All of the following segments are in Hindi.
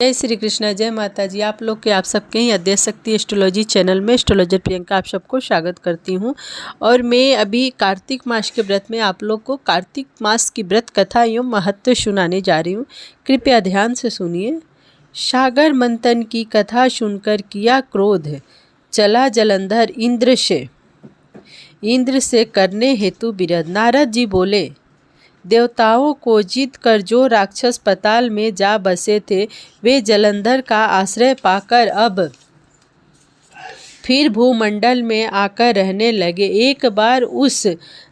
जय श्री कृष्णा, जय माता जी। आप लोग के आप सबके ही अध्यय शक्ति एस्ट्रोलॉजी चैनल में एस्ट्रोलॉजर प्रियंका आप सबको स्वागत करती हूँ। और मैं अभी कार्तिक मास के व्रत में आप लोग को कार्तिक मास की व्रत कथा एवं महत्व सुनाने जा रही हूँ। कृपया ध्यान से सुनिए। सागर मंथन की कथा सुनकर किया क्रोध, चला जलंधर इंद्र से करने हेतु विरोध। नारद जी बोले, देवताओं को जीत कर जो राक्षस पाताल में जा बसे थे, वे जलंधर का आश्रय पाकर अब फिर भूमंडल में आकर रहने लगे। एक बार उस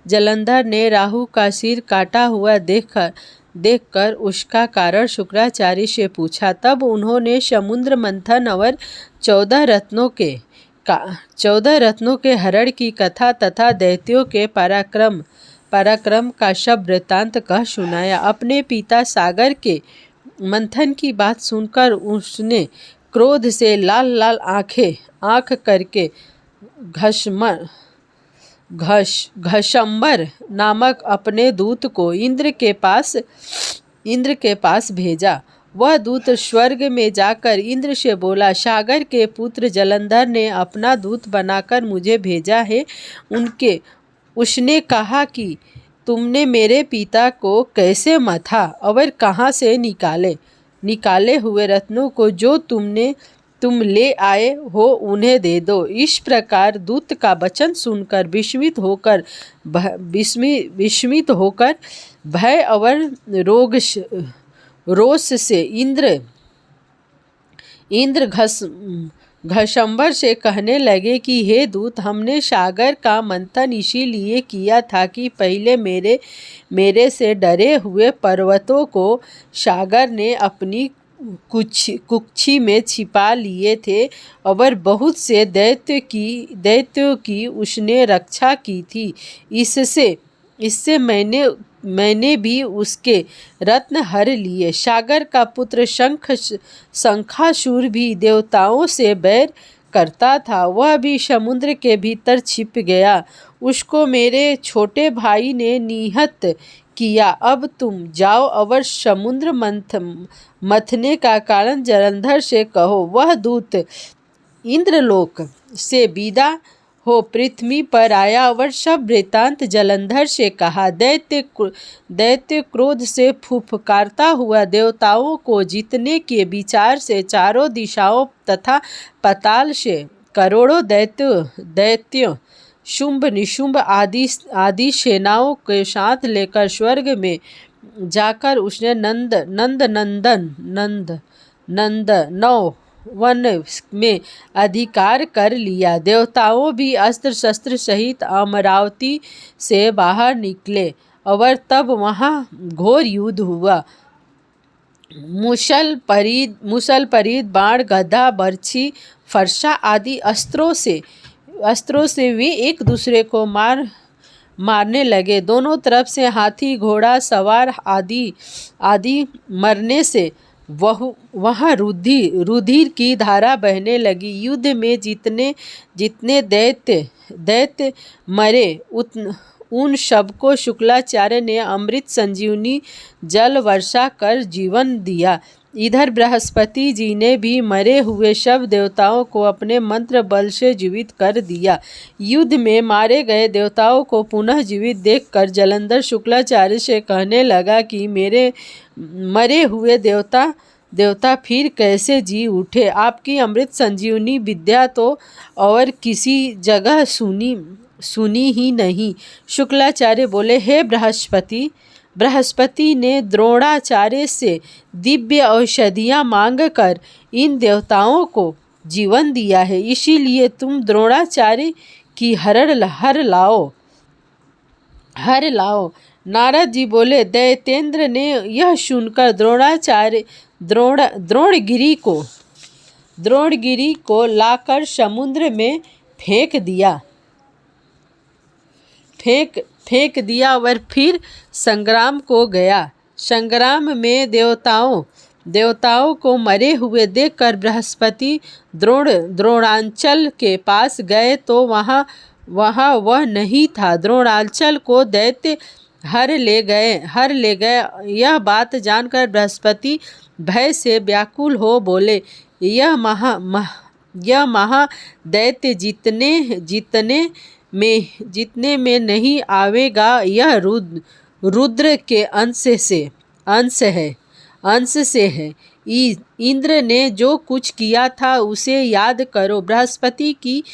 जलंधर ने राहु का सिर काटा हुआ देखकर उसका कारण शुक्राचार्य से पूछा। तब उन्होंने समुद्र मंथन और 14 रत्नों के हरण की कथा तथा दैत्यों के पराक्रम का सब वृत्तांत कह सुनाया। अपने पिता सागर के मंथन की बात सुनकर उसने क्रोध से लाल लाल आंख करके घशंबर नामक अपने दूत को इंद्र के पास भेजा। वह दूत स्वर्ग में जाकर इंद्र से बोला, सागर के पुत्र जलंधर ने अपना दूत बनाकर मुझे भेजा है। उसने कहा कि तुमने मेरे पिता को कैसे मथा और कहाँ से निकाले हुए रत्नों को जो तुम ले आए हो उन्हें दे दो। इस प्रकार दूत का वचन सुनकर विस्मित होकर भय और रोष से इंद्र घशंबर से कहने लगे कि हे दूत, हमने सागर का मंथन इसीलिए किया था कि पहले मेरे से डरे हुए पर्वतों को सागर ने अपनी कुक्षी में छिपा लिए थे और बहुत से दैत्यों की उसने रक्षा की थी। इससे मैंने भी उसके रत्न हर लिए। सागर का पुत्र शंखासुर भी देवताओं से बैर करता था, वह भी समुद्र के भीतर छिप गया। उसको मेरे छोटे भाई ने निहत किया। अब तुम जाओ और समुद्र मथने का कारण जलंधर से कहो। वह दूत इंद्रलोक से विदा हो पृथ्वी पर आया और सब वृत्तांत जलंधर से कहा। दैत्य क्रोध से फुफकारता हुआ देवताओं को जीतने के विचार से चारों दिशाओं तथा पाताल से करोड़ों दैत्य शुंभ निशुंभ आदि सेनाओं के साथ लेकर स्वर्ग में जाकर उसने नौ वन में अधिकार कर लिया। देवताओं भी अस्त्र शस्त्र सहित अमरावती से बाहर निकले और तब वहां घोर युद्ध हुआ। मुसल परीद बाण गदा बर्छी फरसा आदि अस्त्रों से वे एक दूसरे को मारने लगे। दोनों तरफ से हाथी घोड़ा सवार आदि मरने से वहाँ रुधिर की धारा बहने लगी। युद्ध में जितने दैत्य मरे उन सबको शुक्लाचार्य ने अमृत संजीवनी जल वर्षा कर जीवन दिया। इधर बृहस्पति जी ने भी मरे हुए सब देवताओं को अपने मंत्र बल से जीवित कर दिया। युद्ध में मारे गए देवताओं को पुनः जीवित देखकर जलंधर शुक्लाचार्य से कहने लगा कि मेरे मरे हुए देवता फिर कैसे जी उठे। आपकी अमृत संजीवनी विद्या तो और किसी जगह सुनी ही नहीं। शुक्लाचार्य बोले, हे बृहस्पति ने द्रोणाचार्य से दिव्य औषधियाँ मांगकर इन देवताओं को जीवन दिया है, इसीलिए तुम द्रोणाचार्य की हर लाओ। नारद जी बोले, दैत्येंद्र ने यह सुनकर द्रोणगिरी को लाकर समुद्र में फेंक दिया और फिर संग्राम को गया। संग्राम में देवताओं को मरे हुए देखकर बृहस्पति द्रोणांचल के पास गए तो वहाँ वह नहीं था। द्रोणांचल को दैत्य हर ले गए। यह बात जानकर बृहस्पति भय से व्याकुल हो बोले, यह महादैत्य जीतने में नहीं आवेगा। यह रुद्र के अंश से है। इंद्र ने जो कुछ किया था उसे याद करो। बृहस्पति की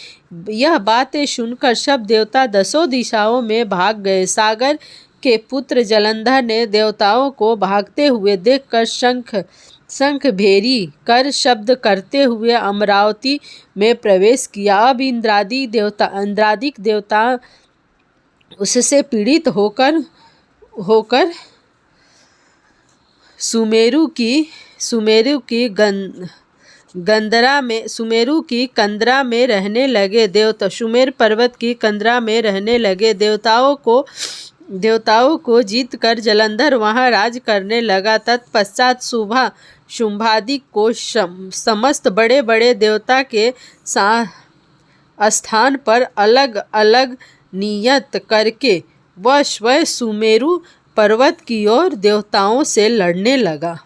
यह बातें सुनकर सब देवता दसों दिशाओं में भाग गए। सागर के पुत्र जलंधर ने देवताओं को भागते हुए देखकर शंख भेरी कर शब्द करते हुए अमरावती में प्रवेश किया। अब इंद्रादिक देवता उससे पीड़ित होकर सुमेरु की कंदरा में रहने लगे। सुमेर पर्वत की कंदरा में रहने लगे। देवताओं को जीत कर जलंधर वहां राज करने लगा। तत्पश्चात शुंभादि को समस्त बड़े बड़े देवता के स्थान पर अलग अलग नियत करके वह स्वयं सुमेरु पर्वत की ओर देवताओं से लड़ने लगा।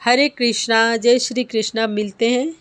हरे कृष्णा, जय श्री कृष्णा। मिलते हैं